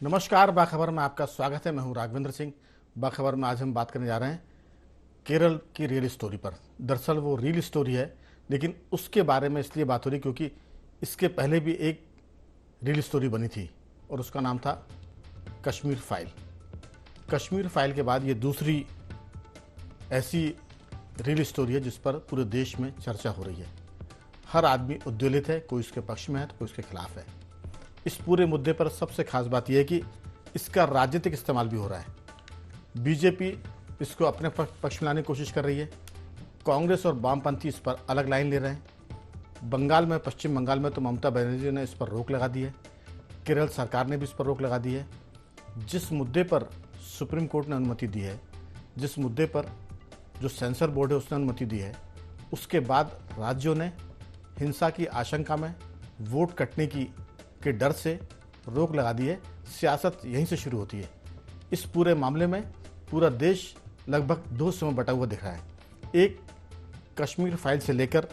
नमस्कार। बाखबर में आपका स्वागत है। मैं हूं राघवेंद्र सिंह। बाखबर में आज हम बात करने जा रहे हैं केरल की रियल स्टोरी पर। दरअसल वो रियल स्टोरी है, लेकिन उसके बारे में इसलिए बात हो रही क्योंकि इसके पहले भी एक रियल स्टोरी बनी थी और उसका नाम था कश्मीर फाइल। कश्मीर फाइल के बाद ये दूसरी ऐसी रियल स्टोरी है जिस पर पूरे देश में चर्चा हो रही है। हर आदमी उद्वेलित है, कोई उसके पक्ष में है तो कोई उसके खिलाफ है। इस पूरे मुद्दे पर सबसे खास बात यह है कि इसका राजनीतिक इस्तेमाल भी हो रहा है। बीजेपी इसको अपने पक्ष में लाने की कोशिश कर रही है। कांग्रेस और वामपंथी इस पर अलग लाइन ले रहे हैं। बंगाल में, पश्चिम बंगाल में तो ममता बनर्जी ने इस पर रोक लगा दी है। केरल सरकार ने भी इस पर रोक लगा दी है। जिस मुद्दे पर सुप्रीम कोर्ट ने अनुमति दी है, जिस मुद्दे पर जो सेंसर बोर्ड है उसने अनुमति दी है, उसके बाद राज्यों ने हिंसा की आशंका में वोट कटने के डर से रोक लगा दी है। सियासत यहीं से शुरू होती है। इस पूरे मामले में पूरा देश लगभग दो हिस्सों में बटा हुआ दिख रहा है। एक कश्मीर फाइल से लेकर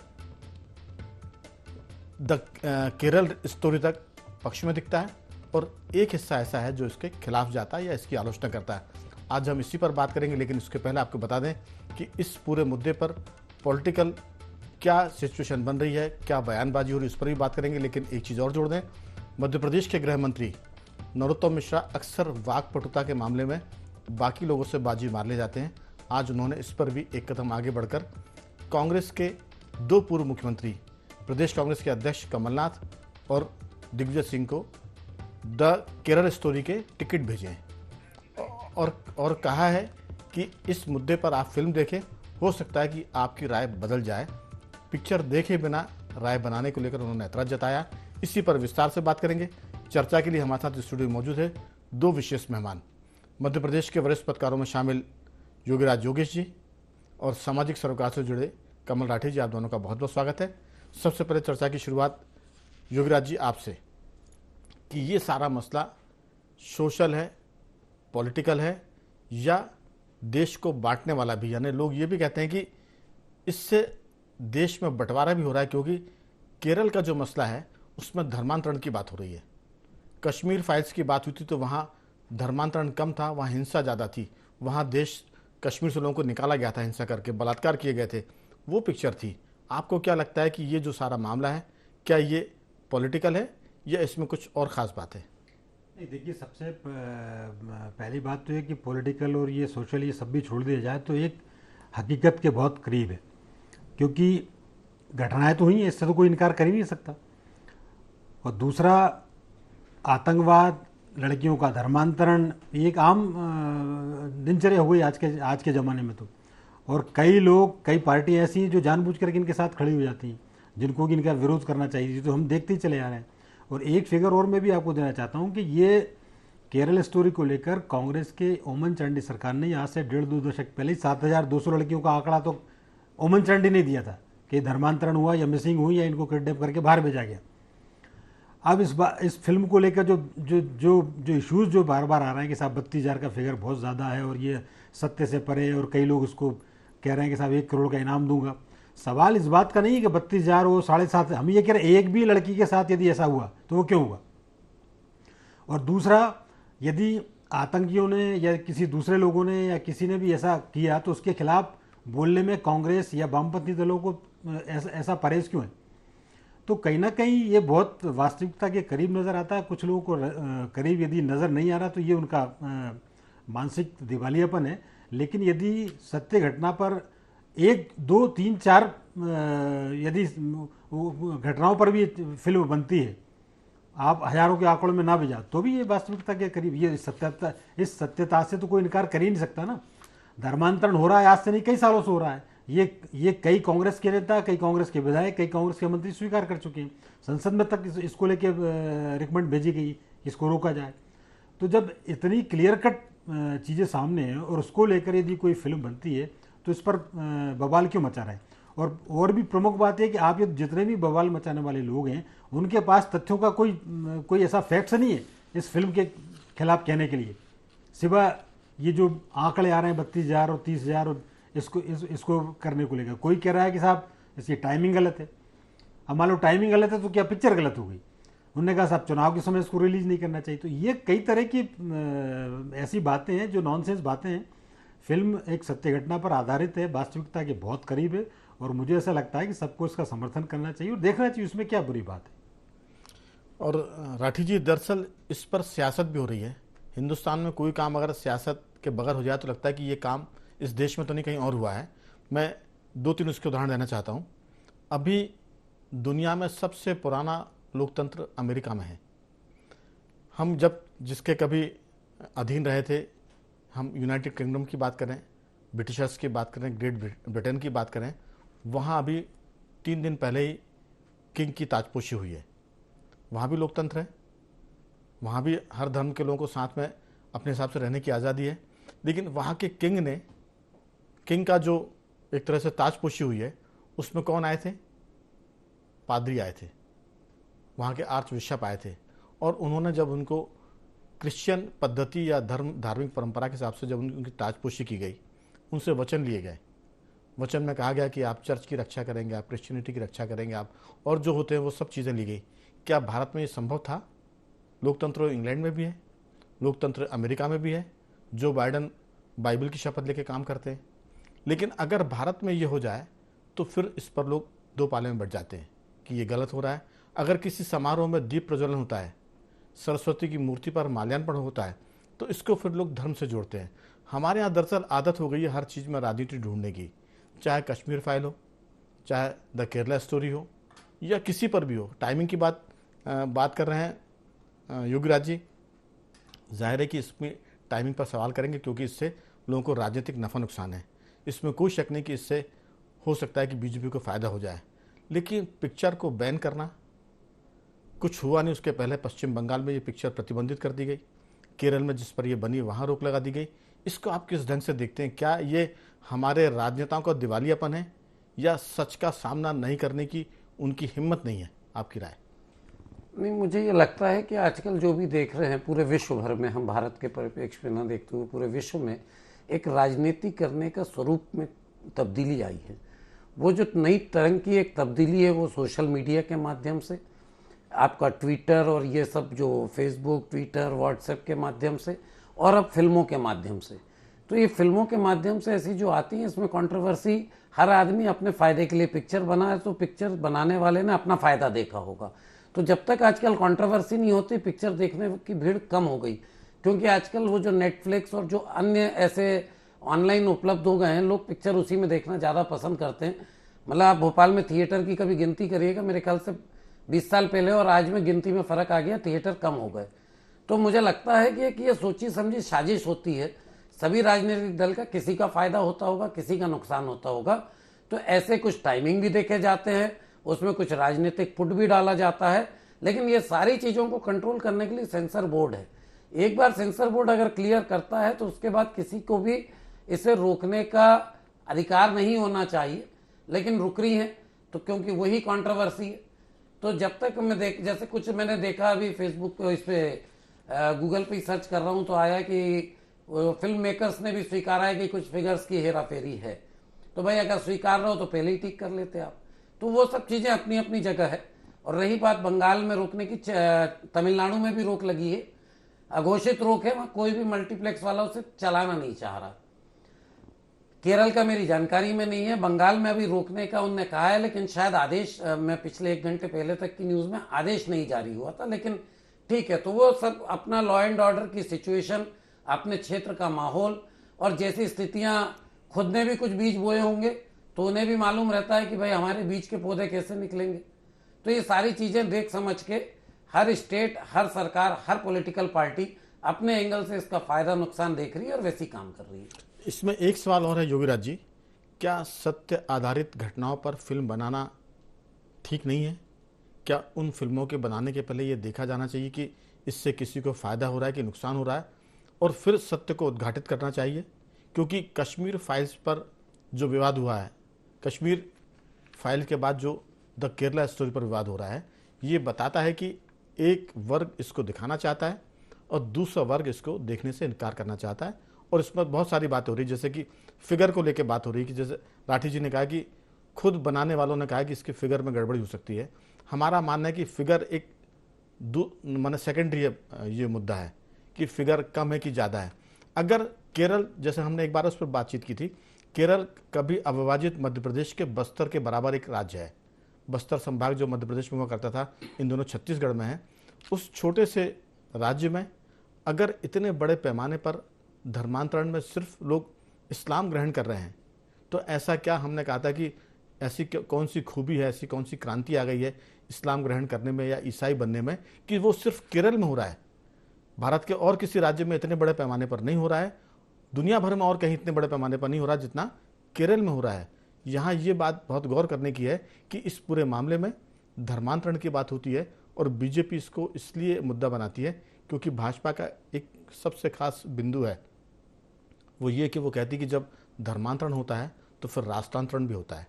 केरल स्टोरी तक पक्ष में दिखता है और एक हिस्सा ऐसा है जो इसके खिलाफ जाता है या इसकी आलोचना करता है। आज हम इसी पर बात करेंगे, लेकिन उसके पहले आपको बता दें कि इस पूरे मुद्दे पर पॉलिटिकल क्या सिचुएशन बन रही है, क्या बयानबाजी हो रही है, उस पर भी बात करेंगे। लेकिन एक चीज़ और जोड़ दें, मध्य प्रदेश के गृह मंत्री नरोत्तम मिश्रा अक्सर वाकपटुता के मामले में बाकी लोगों से बाजी मार ले जाते हैं। आज उन्होंने इस पर भी एक कदम आगे बढ़कर कांग्रेस के दो पूर्व मुख्यमंत्री, प्रदेश कांग्रेस के अध्यक्ष कमलनाथ और दिग्विजय सिंह को द केरल स्टोरी के टिकट भेजे हैं और कहा है कि इस मुद्दे पर आप फिल्म देखें, हो सकता है कि आपकी राय बदल जाए। पिक्चर देखे बिना राय बनाने को लेकर उन्होंने ऐतराज जताया। इसी पर विस्तार से बात करेंगे। चर्चा के लिए हमारे साथ स्टूडियो में मौजूद है दो विशेष मेहमान, मध्य प्रदेश के वरिष्ठ पत्रकारों में शामिल योगीराज योगेश जी और सामाजिक सरोकार से जुड़े कमल राठी जी। आप दोनों का बहुत बहुत स्वागत है। सबसे पहले चर्चा की शुरुआत योगीराज जी आपसे कि ये सारा मसला सोशल है, पॉलिटिकल है या देश को बांटने वाला भी, यानी लोग ये भी कहते हैं कि इससे देश में बंटवारा भी हो रहा है, क्योंकि केरल का जो मसला है उसमें धर्मांतरण की बात हो रही है। कश्मीर फाइल्स की बात हुई थी तो वहाँ धर्मांतरण कम था, वहाँ हिंसा ज़्यादा थी। वहाँ देश कश्मीर से लोगों को निकाला गया था, हिंसा करके बलात्कार किए गए थे, वो पिक्चर थी। आपको क्या लगता है कि ये जो सारा मामला है, क्या ये पॉलिटिकल है या इसमें कुछ और ख़ास बात है? नहीं, देखिए, सबसे पहली बात तो है कि पॉलिटिकल और ये सोशल ये सब भी छोड़ दिया जाए तो एक हकीकत के बहुत करीब है, क्योंकि घटनाएं तो हुई हैं, इससे तो कोई इनकार कर ही नहीं सकता। और दूसरा, आतंकवाद, लड़कियों का धर्मांतरण एक आम दिनचर्या हुई आज के ज़माने में तो। और कई लोग, कई पार्टियाँ ऐसी हैं जो जानबूझ करके इनके साथ खड़ी हो जाती हैं, जिनको कि इनका विरोध करना चाहिए, तो हम देखते ही चले आ रहे हैं। और एक फिगर और मैं भी आपको देना चाहता हूँ कि ये केरल स्टोरी को लेकर कांग्रेस के ओमन चांडी सरकार ने आज से 1.5-2 दशक पहले 7,200 लड़कियों का आंकड़ा तो ओमन चांडी ने दिया था कि धर्मांतरण हुआ या मिसिंग हुई या इनको किडनैप करके बाहर भेजा गया। अब इस फिल्म को लेकर जो जो जो जो इश्यूज़ जो बार बार आ रहे हैं कि साहब 32,000 का फिगर बहुत ज़्यादा है और ये सत्य से परे है, और कई लोग उसको कह रहे हैं कि साहब 1 करोड़ का इनाम दूंगा। सवाल इस बात का नहीं है कि 32,000 वो 7.5, हम ये कह रहे हैं एक भी लड़की के साथ यदि ऐसा हुआ तो वो क्यों हुआ। और दूसरा, यदि आतंकियों ने या किसी दूसरे लोगों ने या किसी ने भी ऐसा किया तो उसके खिलाफ बोलने में कांग्रेस या वामपंथी दलों को ऐसा परहेज क्यों है। तो कहीं ना कहीं ये बहुत वास्तविकता के करीब नज़र आता है। कुछ लोगों को करीब यदि नज़र नहीं आ रहा तो ये उनका मानसिक दिवालियापन है। लेकिन यदि सत्य घटना पर 1, 2, 3, 4 यदि घटनाओं पर भी फिल्म बनती है, आप हजारों के आंकड़ों में ना भी जा, तो भी ये वास्तविकता के करीब, ये इस सत्यता से तो कोई इनकार कर ही नहीं सकता ना। धर्मांतरण हो रहा है, आज से नहीं कई सालों से हो रहा है। ये कई कांग्रेस के नेता, कई कांग्रेस के विधायक, कई कांग्रेस के मंत्री स्वीकार कर चुके हैं। संसद में तक इसको लेके रिकमेंड भेजी गई, इसको रोका जाए। तो जब इतनी क्लियर कट चीज़ें सामने हैं और उसको लेकर यदि कोई फिल्म बनती है तो इस पर बवाल क्यों मचा रहे हैं। और भी प्रमुख बात है कि आप ये जितने भी बवाल मचाने वाले लोग हैं उनके पास तथ्यों का कोई ऐसा फैक्ट्स नहीं है इस फिल्म के खिलाफ कहने के लिए, सिवा ये जो आंकड़े आ रहे हैं 32,000 और 30,000 और इसको करने को लेकर। कोई कह रहा है कि साहब इसकी टाइमिंग गलत है। अब मान लो टाइमिंग गलत है तो क्या पिक्चर गलत हो गई? उन्होंने कहा साहब चुनाव के समय इसको रिलीज नहीं करना चाहिए। तो ये कई तरह की ऐसी बातें हैं जो नॉनसेंस बातें हैं। फिल्म एक सत्य घटना पर आधारित है, वास्तविकता के बहुत करीब है, और मुझे ऐसा लगता है कि सबको इसका समर्थन करना चाहिए और देखना चाहिए, उसमें क्या बुरी बात है। और राठी जी, दरअसल इस पर सियासत भी हो रही है। हिंदुस्तान में कोई काम अगर सियासत के बगैर हो जाए तो लगता है कि ये काम इस देश में तो नहीं कहीं और हुआ है। मैं 2-3 उसके उदाहरण देना चाहता हूँ। अभी दुनिया में सबसे पुराना लोकतंत्र अमेरिका में है। हम जब जिसके कभी अधीन रहे थे, हम यूनाइटेड किंगडम की बात करें, ब्रिटिशर्स की बात करें, ग्रेट ब्रिटेन की बात करें, वहाँ अभी 3 दिन पहले ही किंग की ताजपोशी हुई है। वहाँ भी लोकतंत्र है, वहाँ भी हर धर्म के लोगों को साथ में अपने हिसाब से रहने की आज़ादी है। लेकिन वहाँ के किंग का जो एक तरह से ताजपोशी हुई है, उसमें कौन आए थे? पादरी आए थे, वहाँ के आर्च बिशप आए थे। और उन्होंने जब उनको क्रिश्चियन पद्धति या धार्मिक परंपरा के हिसाब से जब उनकी ताजपोशी की गई, उनसे वचन लिए गए। वचन में कहा गया कि आप चर्च की रक्षा करेंगे, आप क्रिश्चियनिटी की रक्षा करेंगे, आप और जो होते हैं वो सब चीज़ें ली गई। क्या भारत में ये संभव था? लोकतंत्र इंग्लैंड में भी है, लोकतंत्र अमेरिका में भी है। जो बाइडन बाइबल की शपथ लेके काम करते हैं। लेकिन अगर भारत में ये हो जाए तो फिर इस पर लोग दो पाले में बढ़ जाते हैं कि ये गलत हो रहा है। अगर किसी समारोह में दीप प्रज्वलन होता है, सरस्वती की मूर्ति पर माल्यार्पण होता है, तो इसको फिर लोग धर्म से जोड़ते हैं। हमारे यहाँ दरअसल आदत हो गई है हर चीज़ में राजनीति ढूंढने की, चाहे कश्मीर फाइल हो, चाहे द केरला स्टोरी हो, या किसी पर भी हो। टाइमिंग की बात कर रहे हैं योगीराज जी, जाहिर है कि इसमें टाइमिंग पर सवाल करेंगे, क्योंकि इससे लोगों को राजनीतिक नफ़ा नुकसान है। इसमें कोई शक नहीं कि इससे हो सकता है कि बीजेपी को फ़ायदा हो जाए। लेकिन पिक्चर को बैन करना, कुछ हुआ नहीं उसके पहले पश्चिम बंगाल में ये पिक्चर प्रतिबंधित कर दी गई, केरल में जिस पर ये बनी वहाँ रोक लगा दी गई। इसको आप किस ढंग से देखते हैं? क्या ये हमारे राजनेताओं का दिवालियापन है, या सच का सामना नहीं करने की उनकी हिम्मत नहीं है? आपकी राय? नहीं, मुझे ये लगता है कि आजकल जो भी देख रहे हैं पूरे विश्व भर में, हम भारत के परिप्रेक्ष्य में न देखते हुए पूरे विश्व में एक राजनीति करने का स्वरूप में तब्दीली आई है। वो जो नई तरंग की एक तब्दीली है वो सोशल मीडिया के माध्यम से, आपका ट्विटर और ये सब जो फेसबुक, ट्विटर, व्हाट्सएप के माध्यम से, और अब फिल्मों के माध्यम से। तो ये फिल्मों के माध्यम से ऐसी जो आती हैं, इसमें कंट्रोवर्सी, हर आदमी अपने फ़ायदे के लिए पिक्चर बना है, तो पिक्चर बनाने वाले ने अपना फ़ायदा देखा होगा। तो जब तक आजकल कंट्रोवर्सी नहीं होती, पिक्चर देखने की भीड़ कम हो गई। क्योंकि आजकल वो जो नेटफ्लिक्स और जो अन्य ऐसे ऑनलाइन उपलब्ध हो गए हैं, लोग पिक्चर उसी में देखना ज़्यादा पसंद करते हैं। मतलब आप भोपाल में थिएटर की कभी गिनती करिएगा, मेरे ख्याल से 20 साल पहले और आज में गिनती में फ़र्क आ गया, थिएटर कम हो गए। तो मुझे लगता है कि ये सोची समझी साजिश होती है सभी राजनीतिक दल का, किसी का फ़ायदा होता होगा, किसी का नुकसान होता होगा। तो ऐसे कुछ टाइमिंग भी देखे जाते हैं, उसमें कुछ राजनीतिक पुट भी डाला जाता है। लेकिन ये सारी चीज़ों को कंट्रोल करने के लिए सेंसर बोर्ड है। एक बार सेंसर बोर्ड अगर क्लियर करता है तो उसके बाद किसी को भी इसे रोकने का अधिकार नहीं होना चाहिए। लेकिन रुक रही हैं तो क्योंकि वही कंट्रोवर्सी है। तो जब तक मैं जैसे कुछ मैंने देखा अभी फेसबुक पे, इस पे गूगल पे सर्च कर रहा हूँ तो आया कि फिल्म मेकर्स ने भी स्वीकारा है कि कुछ फिगर्स की हेरा फेरी है। तो भाई अगर स्वीकार रहे हो तो पहले ही ठीक कर लेते आप। तो वो सब चीज़ें अपनी अपनी जगह है। और रही बात बंगाल में रोकने की, तमिलनाडु में भी रोक लगी है, अघोषित रोक है, वहाँ कोई भी मल्टीप्लेक्स वाला उसे चलाना नहीं चाह रहा। केरल का मेरी जानकारी में नहीं है, बंगाल में अभी रोकने का उनने कहा है, लेकिन शायद आदेश, मैं पिछले 1 घंटे पहले तक की न्यूज़ में आदेश नहीं जारी हुआ था। लेकिन ठीक है, तो वो सब अपना लॉ एंड ऑर्डर की सिचुएशन, अपने क्षेत्र का माहौल और जैसी स्थितियां, खुद ने भी कुछ बीज बोए होंगे तो उन्हें भी मालूम रहता है कि भाई हमारे बीज के पौधे कैसे निकलेंगे। तो ये सारी चीज़ें देख समझ के हर स्टेट, हर सरकार, हर पॉलिटिकल पार्टी अपने एंगल से इसका फ़ायदा नुकसान देख रही है और वैसी काम कर रही है। इसमें एक सवाल और है योगीराज जी, क्या सत्य आधारित घटनाओं पर फिल्म बनाना ठीक नहीं है? क्या उन फिल्मों के बनाने के पहले ये देखा जाना चाहिए कि इससे किसी को फ़ायदा हो रहा है कि नुकसान हो रहा है, और फिर सत्य को उद्घाटित करना चाहिए? क्योंकि कश्मीर फाइल्स पर जो विवाद हुआ है, कश्मीर फाइल के बाद जो द केरला स्टोरी पर विवाद हो रहा है, ये बताता है कि एक वर्ग इसको दिखाना चाहता है और दूसरा वर्ग इसको देखने से इनकार करना चाहता है। और इसमें बहुत सारी बातें हो रही है, जैसे कि फिगर को लेकर बात हो रही है कि जैसे राठी जी ने कहा कि खुद बनाने वालों ने कहा कि इसके फिगर में गड़बड़ी हो सकती है। हमारा मानना है कि फिगर एक माने सेकेंडरी ये मुद्दा है कि फिगर कम है कि ज़्यादा है। अगर केरल, जैसे हमने एक बार उस पर बातचीत की थी, केरल कभी अविभाजित मध्य प्रदेश के बस्तर के बराबर एक राज्य है। बस्तर संभाग जो मध्य प्रदेश में हुआ करता था, इन दोनों छत्तीसगढ़ में है। उस छोटे से राज्य में अगर इतने बड़े पैमाने पर धर्मांतरण में सिर्फ लोग इस्लाम ग्रहण कर रहे हैं, तो ऐसा क्या, हमने कहा था कि ऐसी कौन सी खूबी है, ऐसी कौन सी क्रांति आ गई है इस्लाम ग्रहण करने में या ईसाई बनने में, कि वो सिर्फ केरल में हो रहा है। भारत के और किसी राज्य में इतने बड़े पैमाने पर नहीं हो रहा है, दुनिया भर में और कहीं इतने बड़े पैमाने पर नहीं हो रहा जितना केरल में हो रहा है। यहाँ ये बात बहुत गौर करने की है कि इस पूरे मामले में धर्मांतरण की बात होती है और बीजेपी इसको इसलिए मुद्दा बनाती है क्योंकि भाजपा का एक सबसे खास बिंदु है वो ये कि वो कहती है कि जब धर्मांतरण होता है तो फिर राष्ट्रांतरण भी होता है।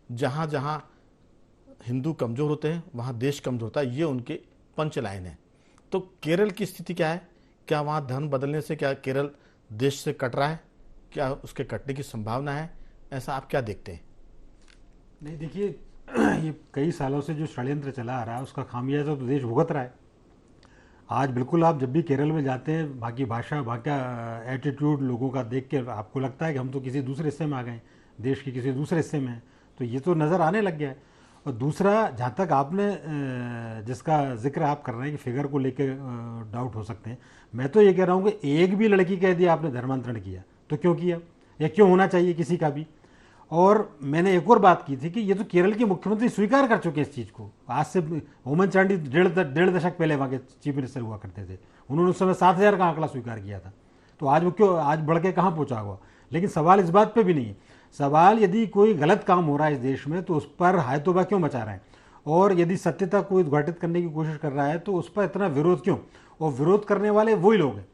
जहाँ जहाँ हिंदू कमज़ोर होते हैं वहाँ देश कमज़ोर होता है, ये उनके पंच लाइन है। तो केरल की स्थिति क्या है? क्या वहाँ धर्म बदलने से क्या केरल देश से कट रहा है? क्या उसके कटने की संभावना है? ऐसा आप क्या देखते हैं? नहीं, देखिए, ये कई सालों से जो षड्यंत्र चला आ रहा है उसका खामियाजा तो देश भुगत रहा है। आज बिल्कुल आप जब भी केरल में जाते हैं, बाकी भाषा, बाकी एटीट्यूड लोगों का देख के आपको लगता है कि हम तो किसी दूसरे हिस्से में आ गए, देश के किसी दूसरे हिस्से में हैं। तो ये तो नज़र आने लग गया है। और दूसरा, जहाँ तक आपने जिसका जिक्र आप कर रहे हैं कि फिगर को लेकर डाउट हो सकते हैं, मैं तो ये कह रहा हूँ कि एक भी लड़की कह दिया आपने धर्मांतरण किया तो क्यों किया, या क्यों होना चाहिए किसी का भी। और मैंने एक और बात की थी कि ये तो केरल के मुख्यमंत्री स्वीकार कर चुके हैं इस चीज़ को। आज से ओमन चांडी डेढ़ दशक पहले वहाँ के चीफ मिनिस्टर हुआ करते थे, उन्होंने उस समय 7,000 का आंकड़ा स्वीकार किया था। तो आज वो क्यों आज बढ़ के कहाँ पहुँचा हुआ? लेकिन सवाल इस बात पे भी नहीं है। सवाल यदि कोई गलत काम हो रहा है इस देश में तो उस पर हाय तौबा क्यों मचा रहे हैं, और यदि सत्यता को उद्घाटित करने की कोशिश कर रहा है तो उस पर इतना विरोध क्यों? और विरोध करने वाले वही लोग हैं,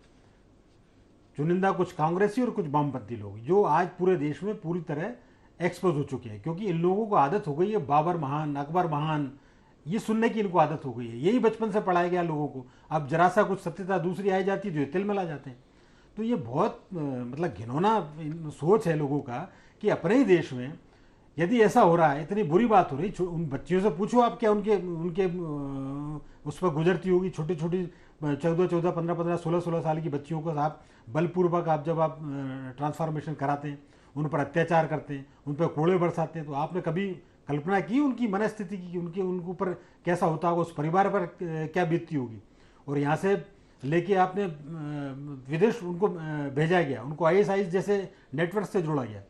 चुनिंदा कुछ कांग्रेसी और कुछ वामपंथी लोग, जो आज पूरे देश में पूरी तरह एक्सपोज हो चुके हैं। क्योंकि इन लोगों को आदत हो गई है बाबर महान, अकबर महान, ये सुनने की इनको आदत हो गई है। यही बचपन से पढ़ाया गया लोगों को। अब जरा सा कुछ सत्यता दूसरी आई जाती है तो ये तिलमिला जाते हैं। तो ये बहुत मतलब घिनौना सोच है लोगों का कि अपने ही देश में यदि ऐसा हो रहा है, इतनी बुरी बात हो रही, उन बच्चियों से पूछो आप क्या उनके उस पर गुजरती होगी। छोटी छोटी 14, 15, 16 साल की बच्चियों को आप बलपूर्वक जब आप ट्रांसफॉर्मेशन कराते हैं, उन पर अत्याचार करते हैं, उन पर कोड़े बरसाते हैं, तो आपने कभी कल्पना की उनकी मनस्थिति की, उनके ऊपर कैसा होता होगा, उस परिवार पर क्या बीतती होगी। और यहाँ से लेके आपने विदेश उनको भेजा गया, उनको ISI जैसे नेटवर्क से जोड़ा गया।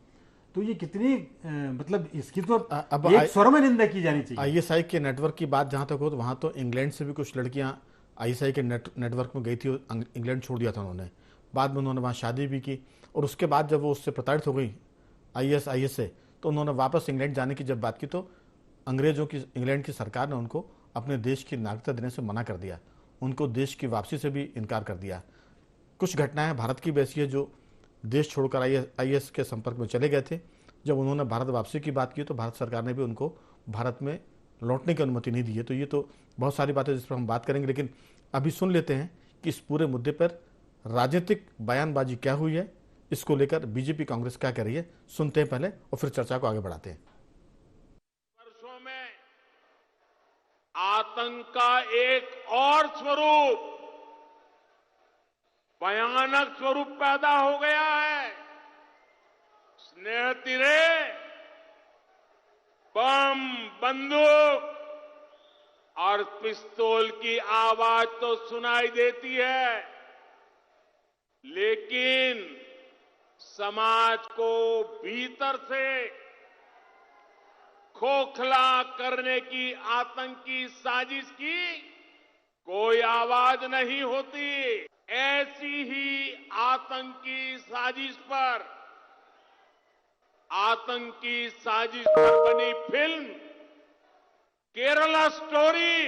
तो ये कितनी मतलब इसकी तो अब एक स्वर में निंदा की जानी चाहिए। ISI के नेटवर्क की बात जहाँ तक हो तो वहाँ तो इंग्लैंड से भी कुछ लड़कियाँ ISI के नेटवर्क में गई थी, इंग्लैंड छोड़ दिया था उन्होंने। बाद में उन्होंने वहाँ शादी भी की और उसके बाद जब वो उससे प्रताड़ित हो गई IS से, तो उन्होंने वापस इंग्लैंड जाने की जब बात की तो अंग्रेजों की, इंग्लैंड की सरकार ने उनको अपने देश की नागरिकता देने से मना कर दिया, उनको देश की वापसी से भी इनकार कर दिया। कुछ घटनाएं भारत की भी ऐसी है जो देश छोड़कर IS के संपर्क में चले गए थे। जब उन्होंने भारत वापसी की बात की तो भारत सरकार ने भी उनको भारत में लौटने की अनुमति नहीं दी है। तो ये तो बहुत सारी बातें जिस पर हम बात करेंगे, लेकिन अभी सुन लेते हैं कि इस पूरे मुद्दे पर राजनीतिक बयानबाजी क्या हुई है, इसको लेकर बीजेपी कांग्रेस क्या कह रही है। सुनते हैं पहले और फिर चर्चा को आगे बढ़ाते हैं। वर्षों में आतंक का एक और स्वरूप, भयानक स्वरूप पैदा हो गया है। स्नेह तिरे, बम, बंदूक और पिस्तौल की आवाज तो सुनाई देती है, लेकिन समाज को भीतर से खोखला करने की आतंकी साजिश की कोई आवाज नहीं होती। ऐसी ही आतंकी साजिश पर, आतंकी साजिश पर बनी फिल्म केरला स्टोरी,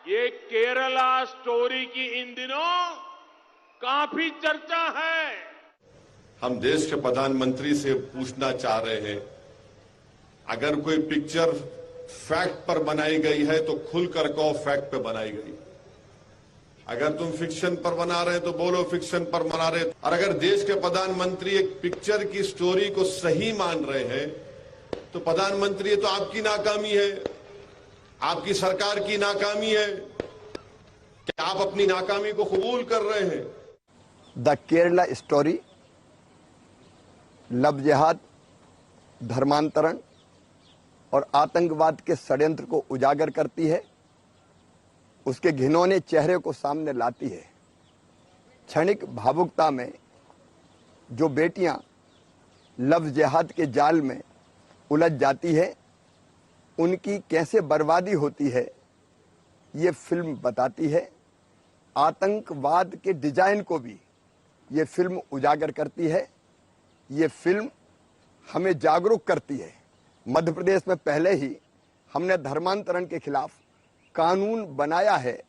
ये केरला स्टोरी की इन दिनों काफी चर्चा है। हम देश के प्रधानमंत्री से पूछना चाह रहे हैं, अगर कोई पिक्चर फैक्ट पर बनाई गई है तो खुलकर कहो फैक्ट पे बनाई गई। अगर तुम फिक्शन पर बना रहे तो बोलो फिक्शन पर बना रहे। और अगर देश के प्रधानमंत्री एक पिक्चर की स्टोरी को सही मान रहे हैं तो प्रधानमंत्री, तो आपकी नाकामी है। आपकी सरकार की नाकामी है? क्या आप अपनी नाकामी को कबूल कर रहे हैं? द केरला स्टोरी लव जिहाद, धर्मांतरण और आतंकवाद के षड्यंत्र को उजागर करती है, उसके घिनौने चेहरे को सामने लाती है। क्षणिक भावुकता में जो बेटियां लव जिहाद के जाल में उलझ जाती है, उनकी कैसे बर्बादी होती है, ये फिल्म बताती है। आतंकवाद के डिजाइन को भी ये फिल्म उजागर करती है। ये फिल्म हमें जागरूक करती है। मध्य प्रदेश में पहले ही हमने धर्मांतरण के खिलाफ कानून बनाया है,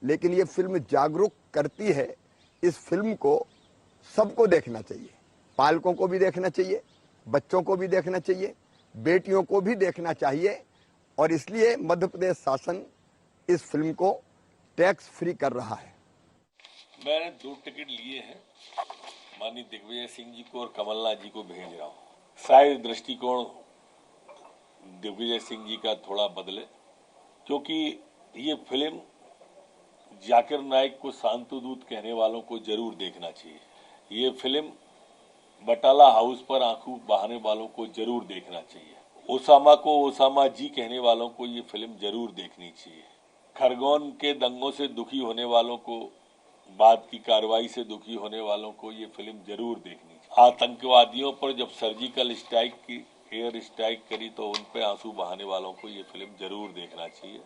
लेकिन ये फिल्म जागरूक करती है। इस फिल्म को सबको देखना चाहिए, पालकों को भी देखना चाहिए, बच्चों को भी देखना चाहिए, बेटियों को भी देखना चाहिए। और इसलिए मध्य प्रदेश शासन इस फिल्म को टैक्स फ्री कर रहा है। मैंने 2 टिकट लिए हैं, माननीय दिग्विजय सिंह जी को और कमलनाथ जी को भेज रहा हूँ। शायद दृष्टिकोण दिग्विजय सिंह जी का थोड़ा बदले, क्योंकि ये फिल्म जाकिर नाइक को शांतदूत कहने वालों को जरूर देखना चाहिए। ये फिल्म बटाला हाउस पर आंसू बहाने वालों को जरूर देखना चाहिए। ओसामा को ओसामा जी कहने वालों को ये फिल्म जरूर देखनी चाहिए। खरगोन के दंगों से दुखी होने वालों को, बाद की कार्रवाई से दुखी होने वालों को ये फिल्म जरूर देखनी चाहिए। आतंकवादियों पर जब सर्जिकल स्ट्राइक की, एयर स्ट्राइक करी, तो उन पे आंसू बहाने वालों को ये फिल्म जरूर देखना चाहिए।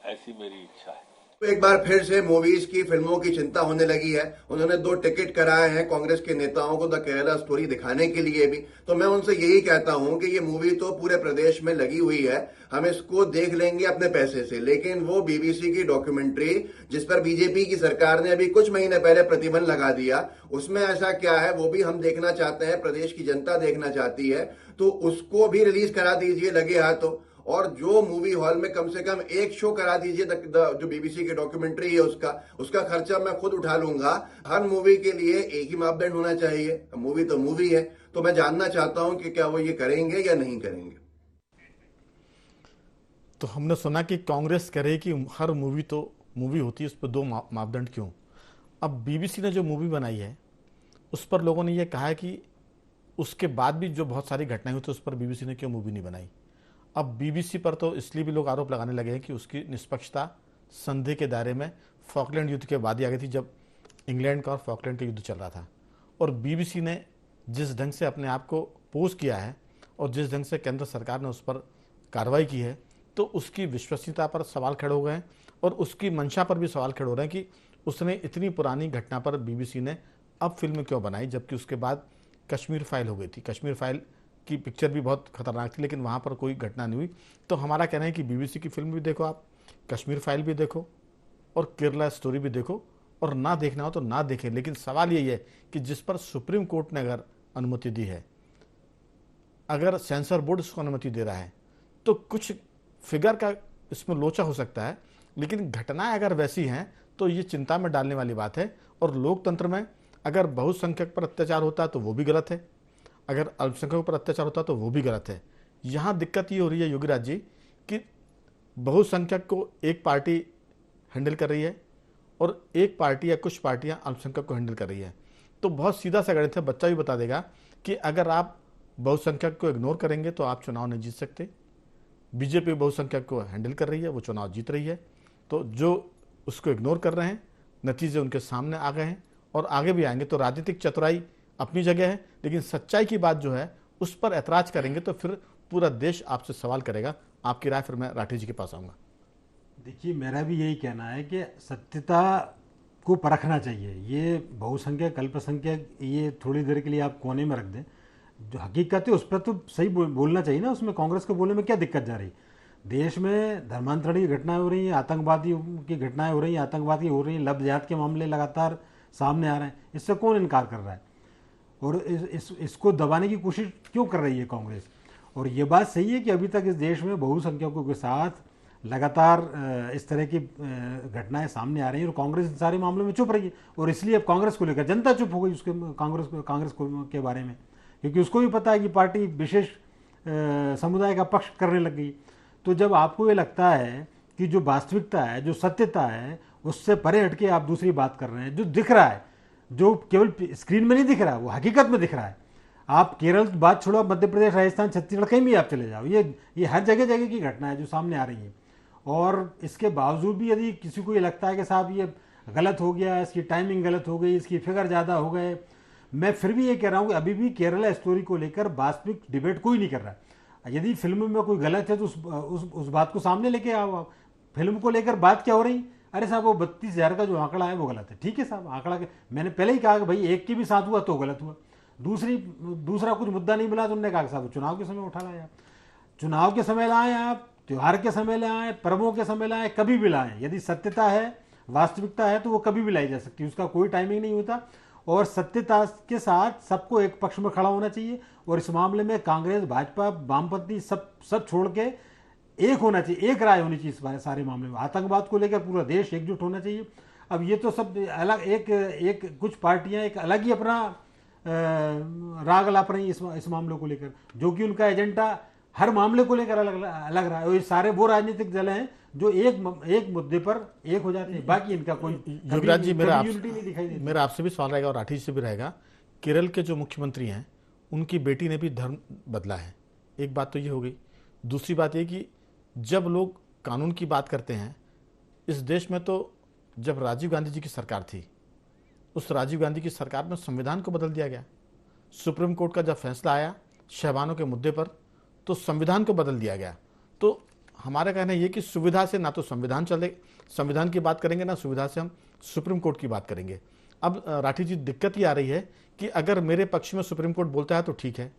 ऐसी मेरी इच्छा है। एक बार फिर से मूवीज की, फिल्मों की चिंता होने लगी है। उन्होंने 2 टिकट कराए हैं कांग्रेस के नेताओं को द केरला स्टोरी दिखाने के लिए भी। तो मैं उनसे यही कहता हूं कि ये मूवी तो पूरे प्रदेश में लगी हुई है, हम इसको देख लेंगे अपने पैसे से। लेकिन वो बीबीसी की डॉक्यूमेंट्री, जिस पर बीजेपी की सरकार ने अभी कुछ महीने पहले प्रतिबंध लगा दिया, उसमें ऐसा क्या है वो भी हम देखना चाहते हैं, प्रदेश की जनता देखना चाहती है। तो उसको भी रिलीज करा दीजिए लगे हाथों। और जो मूवी हॉल में कम से कम 1 शो करा दीजिए, जो बीबीसी की डॉक्यूमेंट्री है उसका खर्चा मैं खुद उठा लूंगा। हर मूवी के लिए एक ही मापदंड होना चाहिए, मूवी तो मूवी है। तो मैं जानना चाहता हूं कि क्या वो ये करेंगे या नहीं करेंगे। तो हमने सुना कि कांग्रेस कह रही कि हर मूवी तो मूवी होती है, उस पर 2 मापदंड क्यों? अब बीबीसी ने जो मूवी बनाई है उस पर लोगों ने यह कहा है कि उसके बाद भी जो बहुत सारी घटनाएं हुई, तो उस पर बीबीसी ने क्यों मूवी नहीं बनाई। अब बीबीसी पर तो इसलिए भी लोग आरोप लगाने लगे हैं कि उसकी निष्पक्षता संधि के दायरे में फॉकलैंड युद्ध के बाद ही आ गई थी, जब इंग्लैंड का और फॉकलैंड का युद्ध चल रहा था। और बीबीसी ने जिस ढंग से अपने आप को पोज किया है और जिस ढंग से केंद्र सरकार ने उस पर कार्रवाई की है, तो उसकी विश्वसनीयता पर सवाल खड़े हो गए हैं और उसकी मंशा पर भी सवाल खड़े हो रहे हैं कि उसने इतनी पुरानी घटना पर बीबीसी ने अब फिल्म क्यों बनाई, जबकि उसके बाद कश्मीर फाइल हो गई थी। कश्मीर फाइल की पिक्चर भी बहुत खतरनाक थी, लेकिन वहाँ पर कोई घटना नहीं हुई। तो हमारा कहना है कि बीबीसी की फिल्म भी देखो, आप कश्मीर फाइल भी देखो और केरला स्टोरी भी देखो, और ना देखना हो तो ना देखें। लेकिन सवाल यही है कि जिस पर सुप्रीम कोर्ट ने अगर अनुमति दी है, अगर सेंसर बोर्ड इसको अनुमति दे रहा है, तो कुछ फिगर का इसमें लोचा हो सकता है, लेकिन घटनाएं अगर वैसी हैं तो ये चिंता में डालने वाली बात है। और लोकतंत्र में अगर बहुसंख्यक पर अत्याचार होता है तो वो भी गलत है, अगर अल्पसंख्यकों पर अत्याचार होता है तो वो भी गलत है। यहाँ दिक्कत ये हो रही है योगीराज जी कि बहुसंख्यक को एक पार्टी हैंडल कर रही है और एक पार्टी या कुछ पार्टियाँ अल्पसंख्यक को हैंडल कर रही है। तो बहुत सीधा सा गणित है, बच्चा भी बता देगा कि अगर आप बहुसंख्यक को इग्नोर करेंगे तो आप चुनाव नहीं जीत सकते। बीजेपी बहुसंख्यक को हैंडल कर रही है, वो चुनाव जीत रही है। तो जो उसको इग्नोर कर रहे हैं, नतीजे उनके सामने आ गए हैं और आगे भी आएंगे। तो राजनीतिक चतुराई अपनी जगह है, लेकिन सच्चाई की बात जो है उस पर ऐतराज करेंगे तो फिर पूरा देश आपसे सवाल करेगा। आपकी राय फिर मैं राठी जी के पास आऊँगा। देखिए, मेरा भी यही कहना है कि सत्यता को परखना चाहिए। ये बहुसंख्यक अल्पसंख्यक ये थोड़ी देर के लिए आप कोने में रख दें, जो हकीकत है उस पर तो सही बोलना चाहिए ना। उसमें कांग्रेस को बोलने में क्या दिक्कत जा रही? देश में धर्मांतरण की घटनाएं हो रही हैं, आतंकवादी की घटनाएं हो रही हैं, आतंकवाद की हो रही हैं, लव जिहाद के मामले लगातार सामने आ रहे हैं। इससे कौन इनकार कर रहा है? और इसको दबाने की कोशिश क्यों कर रही है कांग्रेस? और ये बात सही है कि अभी तक इस देश में बहुसंख्यकों के साथ लगातार इस तरह की घटनाएं सामने आ रही हैं और कांग्रेस इन सारे मामलों में चुप रही है। और इसलिए अब कांग्रेस को लेकर जनता चुप हो गई उसके कांग्रेस के बारे में, क्योंकि उसको भी पता है कि पार्टी विशेष समुदाय का पक्ष करने लग गई। तो जब आपको ये लगता है कि जो वास्तविकता है, जो सत्यता है, उससे परे हटके आप दूसरी बात कर रहे हैं, जो दिख रहा है, जो केवल स्क्रीन में नहीं दिख रहा है, वो हकीकत में दिख रहा है। आप केरल की बात छोड़ो, मध्य प्रदेश, राजस्थान, छत्तीसगढ़, कहीं भी आप चले जाओ, ये हर जगह जगह की घटना है जो सामने आ रही है। और इसके बावजूद भी यदि किसी को ये लगता है कि साहब ये गलत हो गया, इसकी टाइमिंग गलत हो गई, इसकी फिगर ज़्यादा हो गए, मैं फिर भी ये कह रहा हूँ कि अभी भी केरला स्टोरी को लेकर वास्तविक डिबेट कोई नहीं कर रहा है। यदि फिल्म में कोई गलत है तो उस बात को सामने लेके आओ आप। फिल्म को लेकर बात क्या हो रही, अरे साहब वो 32,000 का जो आंकड़ा है वो गलत है। ठीक है साहब, आंकड़ा मैंने पहले ही कहा कि भाई एक के भी साथ हुआ तो गलत हुआ। दूसरा कुछ मुद्दा नहीं मिला तो उन्होंने कहा कि साहब चुनाव के समय उठा लाए, आप चुनाव के समय लाएं, आप त्योहार के समय लाएं, पर्वों के समय लाएं, कभी भी लाएं। यदि सत्यता है, वास्तविकता है तो वो कभी भी लाई जा सकती है, उसका कोई टाइमिंग नहीं होता। और सत्यता के साथ सबको एक पक्ष में खड़ा होना चाहिए। और इस मामले में कांग्रेस, भाजपा, वामपंथी सब छोड़ के एक होना चाहिए, एक राय होनी चाहिए इस सारे मामले में। आतंकवाद को लेकर पूरा देश एकजुट होना चाहिए। अब ये तो सब अलग एक कुछ पार्टियां एक अलग ही अपना राग लाप रही इस मामले को लेकर, जो कि उनका एजेंडा हर मामले को लेकर अलग रहा है। और ये सारे वो राजनीतिक दल हैं जो एक मुद्दे पर एक हो जाते हैं, बाकी इनका कोई युवराज जी यूनिटी नहीं दिखाई देती। मेरा आपसे भी सवाल रहेगा और राठी जी से भी रहेगा। केरल के जो मुख्यमंत्री हैं उनकी बेटी ने भी धर्म बदला है, एक बात तो ये हो गई। दूसरी बात ये कि जब लोग कानून की बात करते हैं इस देश में, तो जब राजीव गांधी जी की सरकार थी, उस राजीव गांधी की सरकार में संविधान को बदल दिया गया। सुप्रीम कोर्ट का जब फैसला आया शहबानों के मुद्दे पर, तो संविधान को बदल दिया गया। तो हमारा कहना ये कि सुविधा से ना तो संविधान की बात करेंगे, ना सुविधा से हम सुप्रीम कोर्ट की बात करेंगे। अब राठी जी, दिक्कत ये आ रही है कि अगर मेरे पक्ष में सुप्रीम कोर्ट बोलता है तो ठीक है,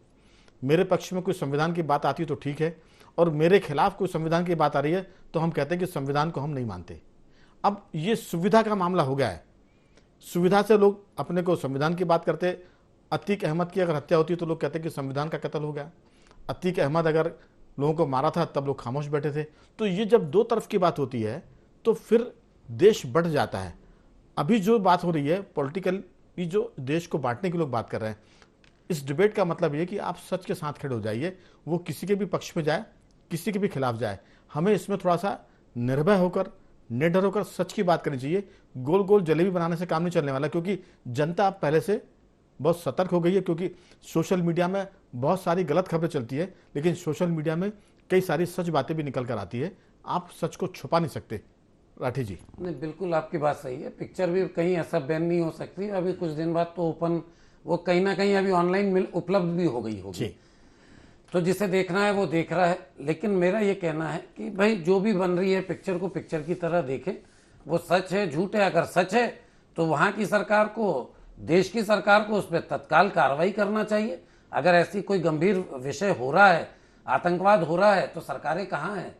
मेरे पक्ष में कोई संविधान की बात आती है तो ठीक है, और मेरे खिलाफ कोई संविधान की बात आ रही है तो हम कहते हैं कि संविधान को हम नहीं मानते। अब ये सुविधा का मामला हो गया है। सुविधा से लोग अपने को संविधान की बात करते। अतीक अहमद की अगर हत्या होती तो लोग कहते कि संविधान का कत्ल हो गया। अतीक अहमद अगर लोगों को मारा था तब लोग खामोश बैठे थे। तो ये जब दो तरफ की बात होती है तो फिर देश बढ़ जाता है। अभी जो बात हो रही है पॉलिटिकल, ये जो देश को बांटने की लोग बात कर रहे हैं, इस डिबेट का मतलब ये कि आप सच के साथ खड़े हो जाइए, वो किसी के भी पक्ष में जाए, किसी के भी खिलाफ जाए। हमें इसमें थोड़ा सा निर्भय होकर, निडर होकर सच की बात करनी चाहिए। गोल गोल जलेबी बनाने से काम नहीं चलने वाला, क्योंकि जनता अब पहले से बहुत सतर्क हो गई है। क्योंकि सोशल मीडिया में बहुत सारी गलत खबरें चलती है, लेकिन सोशल मीडिया में कई सारी सच बातें भी निकल कर आती है। आप सच को छुपा नहीं सकते। राठी जी, नहीं, बिल्कुल आपकी बात सही है। पिक्चर भी कहीं ऐसा बैन नहीं हो सकती। अभी कुछ दिन बाद तो ओपन, वो कहीं ना कहीं अभी ऑनलाइन उपलब्ध भी हो गई होगी, तो जिसे देखना है वो देख रहा है। लेकिन मेरा ये कहना है कि भाई जो भी बन रही है पिक्चर को पिक्चर की तरह देखें। वो सच है, झूठ है, अगर सच है तो वहां की सरकार को, देश की सरकार को उस पर तत्काल कार्रवाई करना चाहिए। अगर ऐसी कोई गंभीर विषय हो रहा है, आतंकवाद हो रहा है, तो सरकारें कहाँ हैं?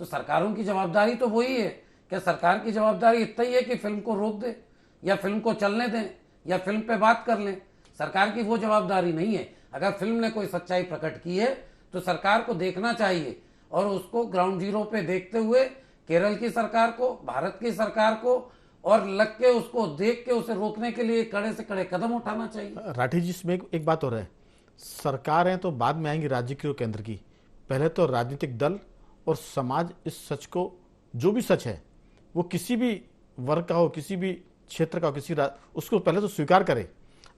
तो सरकारों की जवाबदारी तो वही है। क्या सरकार की जवाबदारी इतना ही है कि फिल्म को रोक दे या फिल्म को चलने दें या फिल्म पे बात कर लें? सरकार की वो जवाबदारी नहीं है। अगर फिल्म ने कोई सच्चाई प्रकट की है तो सरकार को देखना चाहिए, और उसको ग्राउंड जीरो पे देखते हुए केरल की सरकार को, भारत की सरकार को, और लग के उसको देख के उसे रोकने के लिए कड़े से कड़े कदम उठाना चाहिए। राठी जी, इसमें एक बात और है, सरकारें तो बाद में आएंगी राज्य की और केंद्र की। पहले तो राजनीतिक दल और समाज इस सच को, जो भी सच है वो किसी भी वर्ग का हो, किसी भी क्षेत्र का हो, उसको पहले तो स्वीकार करे।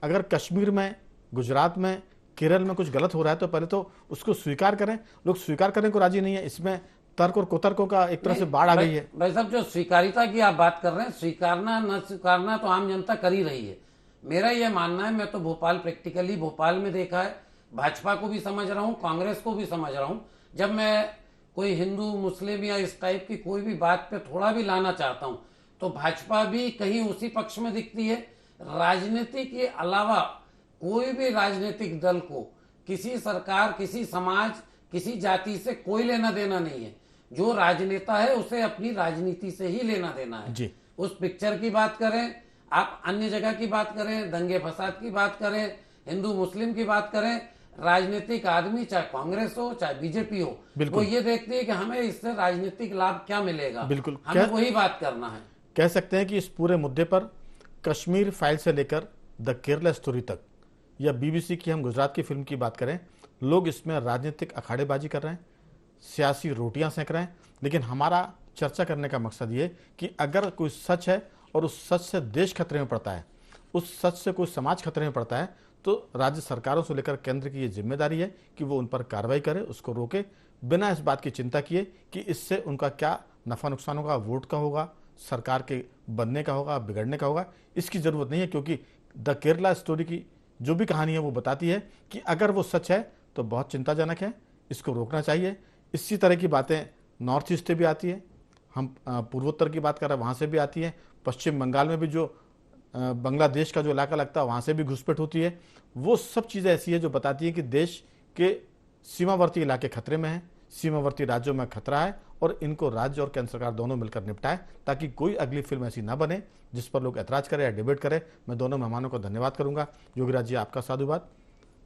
अगर कश्मीर में, गुजरात में, केरल में कुछ गलत हो रहा है तो पहले तो उसको स्वीकार करें। लोग स्वीकार करने को राजी नहीं है। इसमें तर्क और कुतर्कों का एक तरह से बाढ़ आ गई है। भाई साहब, जो स्वीकारिता की आप बात कर रहे हैं, स्वीकारना न स्वीकारना तो आम जनता कर ही रही है। मेरा यह मानना है, मैं तो प्रैक्टिकली भोपाल में देखा है, भाजपा को भी समझ रहा हूं, कांग्रेस को भी समझ रहा हूं। जब मैं कोई हिंदू, मुस्लिम या इस टाइप की कोई भी बात पे थोड़ा भी लाना चाहता हूं तो भाजपा भी कहीं उसी पक्ष में दिखती है। राजनीति के अलावा कोई भी राजनीतिक दल को किसी सरकार, किसी समाज, किसी जाति से कोई लेना देना नहीं है। जो राजनेता है उसे अपनी राजनीति से ही लेना देना है जी। उस पिक्चर की बात करें, आप अन्य जगह की बात करें, दंगे फसाद की बात करें, हिंदू मुस्लिम की बात करें, राजनीतिक आदमी चाहे कांग्रेस हो चाहे बीजेपी हो, वो ये देखती है कि हमें इससे राजनीतिक लाभ क्या मिलेगा। बिल्कुल, हमें वही बात करना है। कह सकते हैं कि इस पूरे मुद्दे पर कश्मीर फाइल से लेकर द केरला स्टोरी तक, या बीबीसी की हम गुजरात की फिल्म की बात करें, लोग इसमें राजनीतिक अखाड़ेबाजी कर रहे हैं। सियासी रोटियां सेक रहे हैं। लेकिन हमारा चर्चा करने का मकसद ये कि अगर कोई सच है और उस सच से देश खतरे में पड़ता है, उस सच से कोई समाज खतरे में पड़ता है, तो राज्य सरकारों से लेकर केंद्र की ये जिम्मेदारी है कि वो उन पर कार्रवाई करे, उसको रोके, बिना इस बात की चिंता किए कि इससे उनका क्या नफा नुकसान होगा, वोट का होगा, सरकार के बनने का होगा, बिगड़ने का होगा। इसकी जरूरत नहीं है, क्योंकि द केरला स्टोरी की जो भी कहानी है वो बताती है कि अगर वो सच है तो बहुत चिंताजनक है, इसको रोकना चाहिए। इसी तरह की बातें नॉर्थ ईस्ट से भी आती है, हम पूर्वोत्तर की बात कर रहे हैं, वहाँ से भी आती है। पश्चिम बंगाल में भी जो बांग्लादेश का जो इलाका लगता है वहाँ से भी घुसपैठ होती है। वो सब चीज़ें ऐसी है जो बताती है कि देश के सीमावर्ती इलाके खतरे में हैं, सीमावर्ती राज्यों में खतरा है, और इनको राज्य और केंद्र सरकार दोनों मिलकर निपटाए, ताकि कोई अगली फिल्म ऐसी ना बने जिस पर लोग ऐतराज करें या डिबेट करें। मैं दोनों मेहमानों का धन्यवाद करूंगा। योगीराज जी आपका साधुवाद,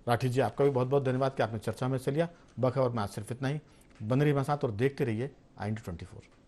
राठी जी आपका भी बहुत बहुत धन्यवाद कि आपने चर्चा में हिस्सा लिया। बखबर में आज सिर्फ इतना ही। बन रही हमारे साथ और देखते रहिए i24।